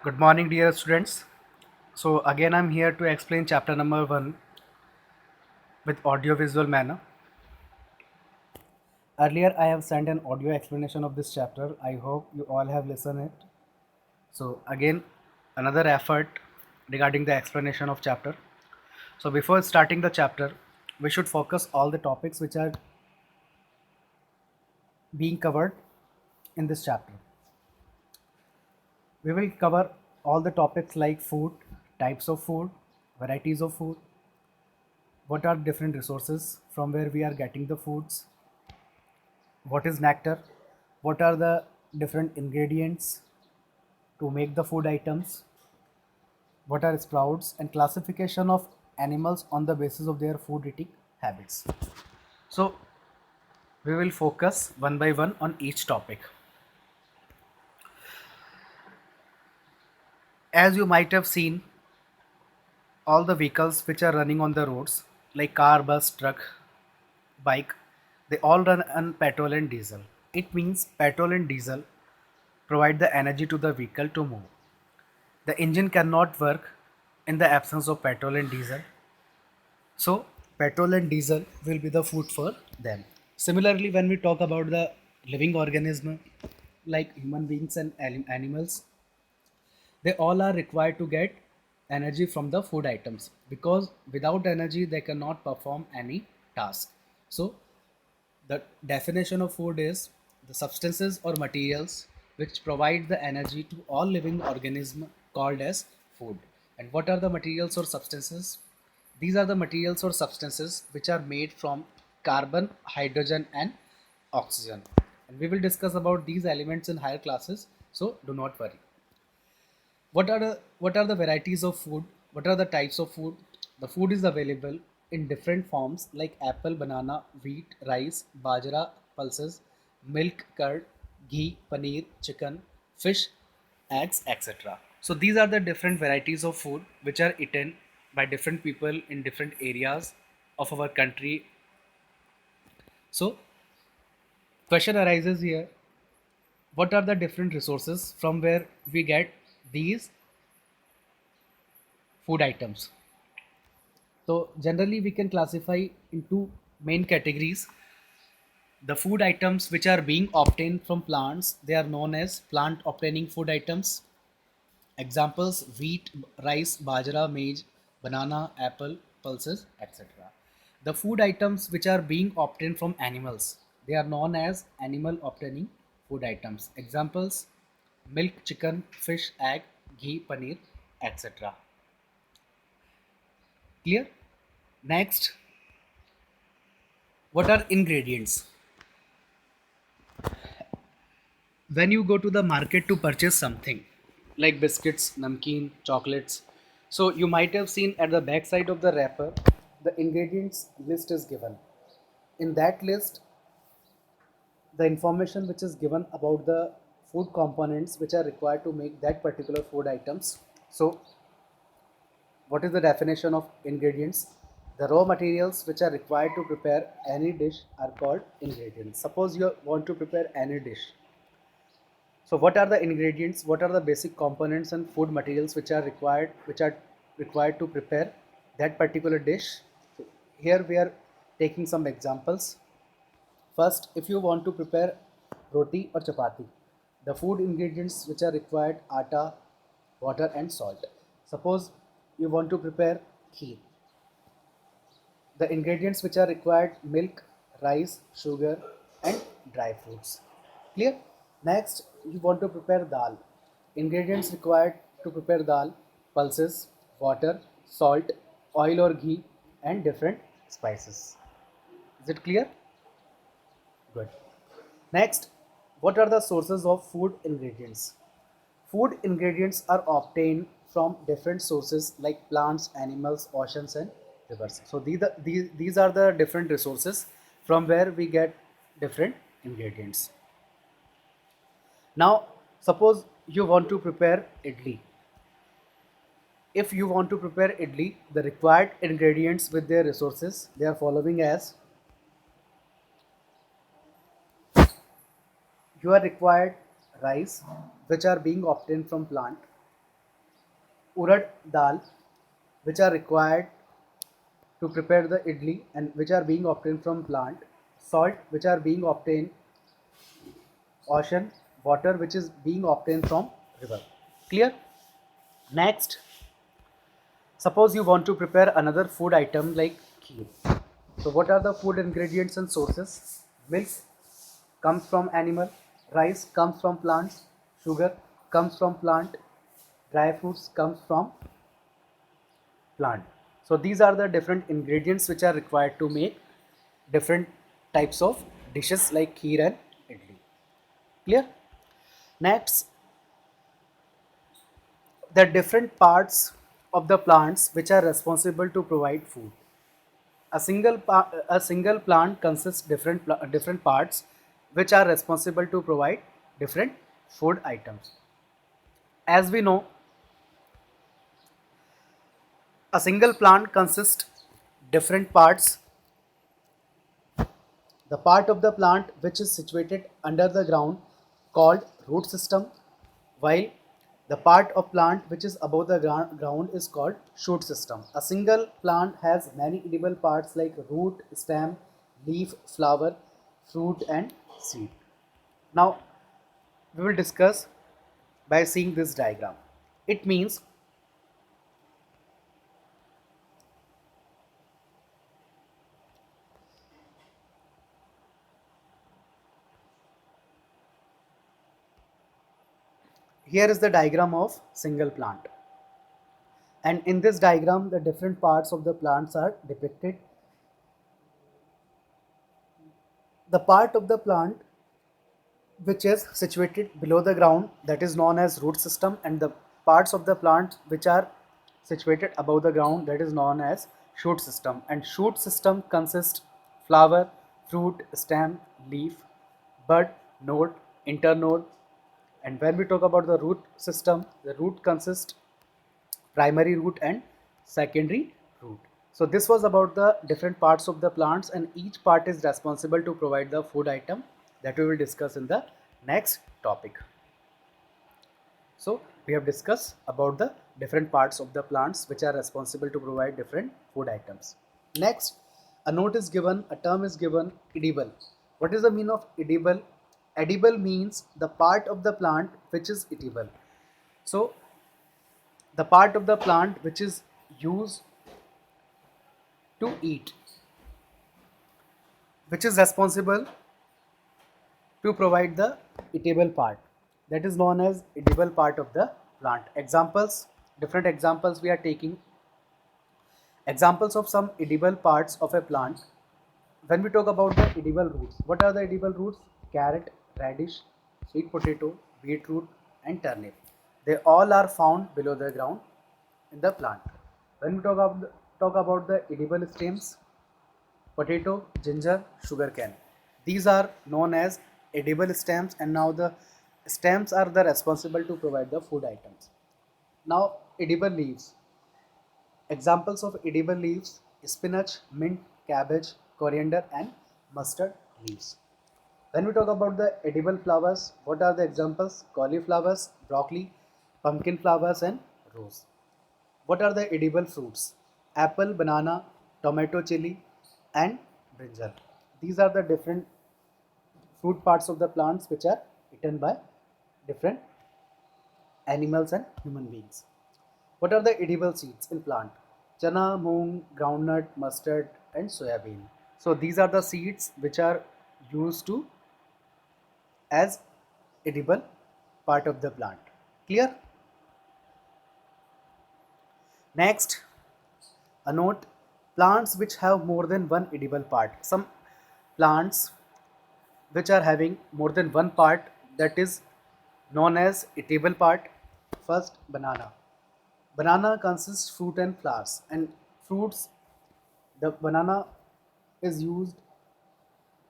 Good morning, dear students. So, again, I'm here to explain chapter number 1 with audio visual manner. Earlier, I have sent an audio explanation of this chapter. I hope you all have listened it. So, again, another effort regarding the explanation of chapter. So, before starting the chapter, we should focus all the topics which are being covered in this chapter. We will cover all the topics like food, types of food, varieties of food, what are different resources from where we are getting the foods, what is nectar, what are the different ingredients to make the food items, what are sprouts, and classification of animals on the basis of their food eating habits. So, we will focus one by one on each topic. As you might have seen, all the vehicles which are running on the roads, like car, bus, truck, bike, they all run on petrol and diesel. It means petrol and diesel provide the energy to the vehicle to move. The engine cannot work in the absence of petrol and diesel. So, petrol and diesel will be the food for them. Similarly, when we talk about the living organism like human beings and animals, they all are required to get energy from the food items because without energy they cannot perform any task. So, the definition of food is the substances or materials which provide the energy to all living organism called as food. And what are the materials or substances? These are the materials or substances which are made from carbon, hydrogen and oxygen. And we will discuss about these elements in higher classes, so do not worry. What are the varieties of food? What are the types of food? The food is available in different forms like apple, banana, wheat, rice, bajra, pulses, milk, curd, ghee, paneer, chicken, fish, eggs, etc. So these are the different varieties of food which are eaten by different people in different areas of our country. So question arises here, what are the different resources from where we get these food items? So generally we can classify into main categories. The food items which are being obtained from plants, they are known as plant obtaining food items. Examples wheat, rice, bajra, maize, banana, apple, pulses, etc. The food items which are being obtained from animals, they are known as animal obtaining food items. Examples milk, chicken, fish, egg, ghee, paneer, etc. Clear? Next, what are ingredients? When you go to the market to purchase something like biscuits, namkeen, chocolates, so you might have seen at the back side of the wrapper the ingredients list is given. In that list, the information which is given about the food components which are required to make that particular food items. So what is the definition of ingredients? The raw materials which are required to prepare any dish are called ingredients. Suppose you want to prepare any dish. So what are the ingredients? What are the basic components and food materials which are required to prepare that particular dish? So here we are taking some examples. First, if you want to prepare roti or chapati, the food ingredients which are required: atta, water, and salt. Suppose you want to prepare kheer, the ingredients which are required: milk, rice, sugar, and dry fruits. Clear? Next, you want to prepare dal. Ingredients required to prepare dal: pulses, water, salt, oil or ghee, and different spices. Is it clear? Good. Next, what are the sources of food ingredients? Food ingredients are obtained from different sources like plants, animals, oceans, and rivers. So these are the different resources from where we get different ingredients. Now, suppose you want to prepare idli. If you want to prepare idli, the required ingredients with their resources, they are following as: you are required rice, which are being obtained from plant. urad dal, which are required to prepare the idli and which are being obtained from plant, salt which are being obtained ocean, water which is being obtained from river. Clear? Next, suppose you want to prepare another food item like kheer. So what are the food ingredients and sources? Milk comes from animal, rice comes from plants, sugar comes from plant, dry fruits comes from plant. So these are the different ingredients which are required to make different types of dishes like kheer and idli. Clear? Next, the different parts of the plants which are responsible to provide food. A single plant consists different parts which are responsible to provide different food items. As we know, a single plant consists different parts. The part of the plant which is situated under the ground called root system, while the part of plant which is above the ground is called shoot system. A single plant has many edible parts like root, stem, leaf, flower, fruit and seed. Now we will discuss by seeing this diagram. It means here is the diagram of single plant, and in this diagram the different parts of the plants are depicted. The part of the plant which is situated below the ground, that is known as root system, and the parts of the plant which are situated above the ground, that is known as shoot system. And shoot system consists flower, fruit, stem, leaf, bud, node, internode. And when we talk about the root system, the root consists primary root and secondary root. So this was about the different parts of the plants, and each part is responsible to provide the food item that we will discuss in the next topic. So we have discussed about the different parts of the plants which are responsible to provide different food items. Next, a note is given, a term is given, edible. What is the meaning of edible? Edible means the part of the plant which is edible. So the part of the plant which is used to eat, which is responsible to provide the eatable part, that is known as edible part of the plant. Examples, different examples we are taking. Examples of some edible parts of a plant. When we talk about the edible roots, what are the edible roots? Carrot, radish, sweet potato, beetroot and turnip. They all are found below the ground in the plant. When we talk about the edible stems, potato, ginger, sugarcane. These are known as edible stems, and now the stems are the responsible to provide the food items. Now edible leaves. Examples of edible leaves: spinach, mint, cabbage, coriander and mustard leaves. When we talk about the edible flowers, what are the examples? Cauliflowers, broccoli, pumpkin flowers and rose. What are the edible fruits? Apple, banana, tomato, chili and brinjal. These are the different fruit parts of the plants which are eaten by different animals and human beings. What are the edible seeds in plant? Chana, moong, groundnut, mustard and soya bean. So these are the seeds which are used to as edible part of the plant. Clear? Next, a note, plants which have more than one edible part. Some plants which are having more than one part, that is known as eatable part. First, banana. Banana consists fruit and flowers, and fruits, the banana is used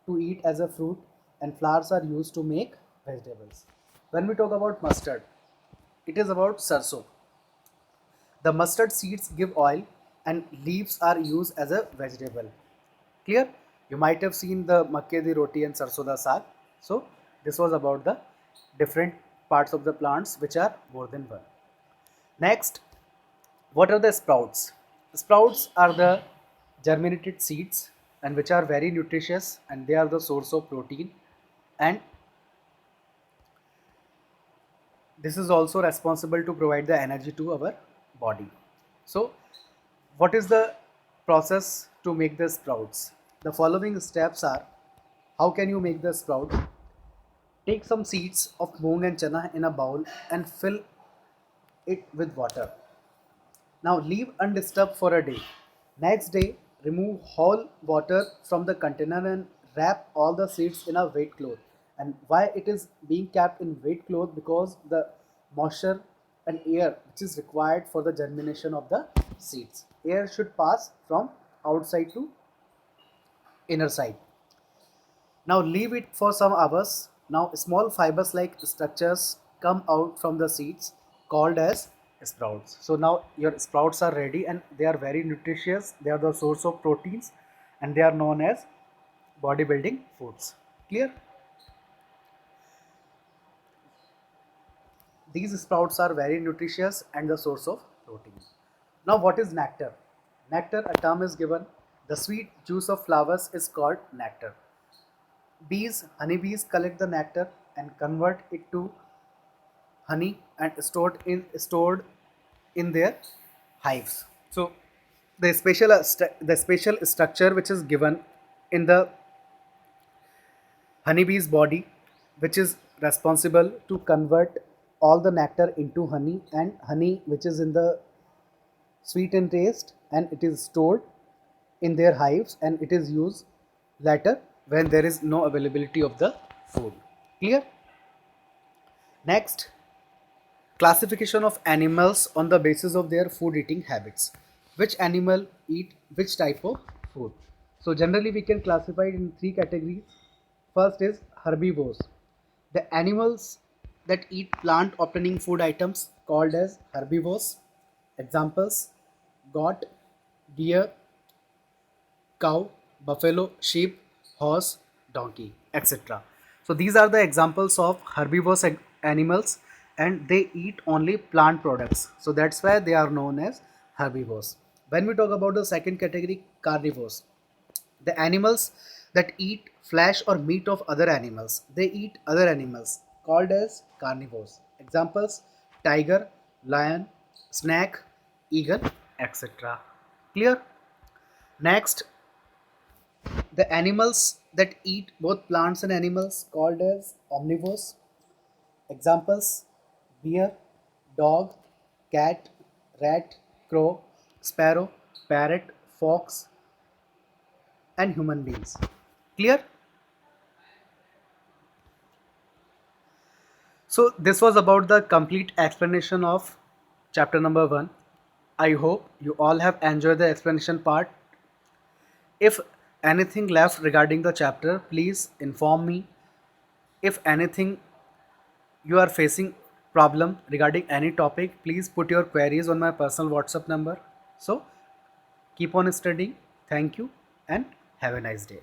to eat as a fruit and flowers are used to make vegetables. When we talk about mustard, it is about sarso. The mustard seeds give oil and leaves are used as a vegetable. Clear? You might have seen the makke di roti and sarso da saag. So this was about the different parts of the plants which are more than one. Next, What are the sprouts? Sprouts are the germinated seeds and which are very nutritious and they are the source of protein, and this is also responsible to provide the energy to our body. So what is the process to make the sprouts? The following steps are: how can you make the sprout? Take some seeds of moong and chana in a bowl and fill it with water. Now leave undisturbed for a day. Next day, remove whole water from the container and wrap all the seeds in a wet cloth. And why it is being kept in wet cloth? Because the moisture and air which is required for the germination of the seeds. Air should pass from outside to inner side. Now leave it for some hours. Now small fibers like structures come out from the seeds called as sprouts. So now your sprouts are ready and they are very nutritious. They are the source of proteins and they are known as bodybuilding foods. Clear? These sprouts are very nutritious and the source of protein. Now what is nectar? Nectar, a term is given. The sweet juice of flowers is called nectar. Honeybees collect the nectar and convert it to honey and stored in their hives. So the special structure which is given in the honeybee's body, which is responsible to convert all the nectar into honey, and honey which is in the sweet in taste, and it is stored in their hives and it is used later when there is no availability of the food. Clear? Next, classification of animals on the basis of their food eating habits. Which animal eat which type of food? So generally we can classify it in three categories. First is herbivores. The animals that eat plant opening food items called as herbivores. Examples: goat, deer, cow, buffalo, sheep, horse, donkey, etc. So these are the examples of herbivorous animals and they eat only plant products. So that's why they are known as herbivores. When we talk about the second category, carnivores, the animals that eat flesh or meat of other animals. They eat other animals called as carnivores. Examples: tiger, lion, snake, eagle, etc. Clear? Next, the animals that eat both plants and animals called as omnivores. Examples: bear, dog, cat, rat, crow, sparrow, parrot, fox, and human beings. Clear? So this was about the complete explanation of chapter number 1. I hope you all have enjoyed the explanation part. If anything left regarding the chapter, please inform me. If anything you are facing problem regarding any topic, please put your queries on my personal WhatsApp number. So keep on studying. Thank you and have a nice day.